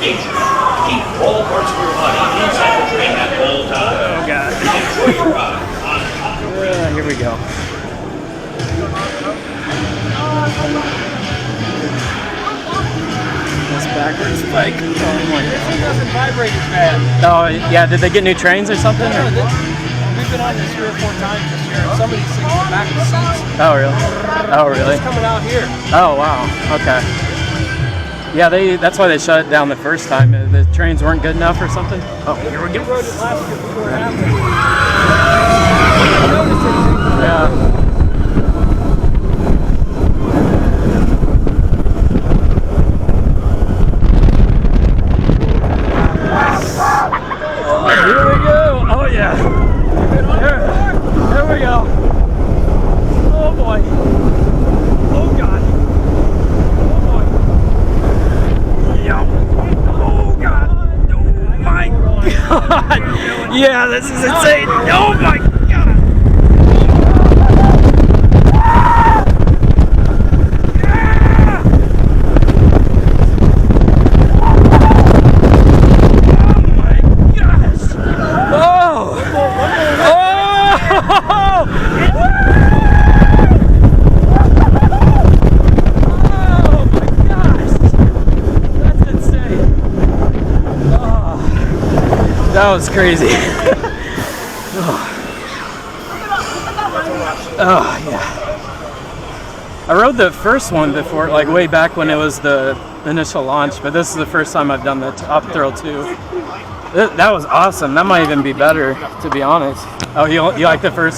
Keep all parts of your body inside the train that whole time. Oh God. Enjoy your ride on Here we go. This backwards bike. This one doesn't vibrate as bad. Oh yeah, did they get new trains or something? No, we've been on this 3 or 4 times this year. Some of these things are back in the seats. Oh really? Oh really? It's coming out here. Oh wow. Okay. Yeah, that's why they shut it down the first time. The trains weren't good enough or something. Oh, here we We go. rode it last year. We were happy. Yeah. Here we go. Oh yeah. Here we go. Oh boy. Oh God. Oh boy. Yeah. Oh God. Oh my God. Yeah, this is insane. Oh my God. That was crazy. Oh yeah. I rode the first one before, like way back when it was the initial launch, but this is the first time I've done the Top Thrill 2. That was awesome. That might even be better, to be honest. Oh, you like the first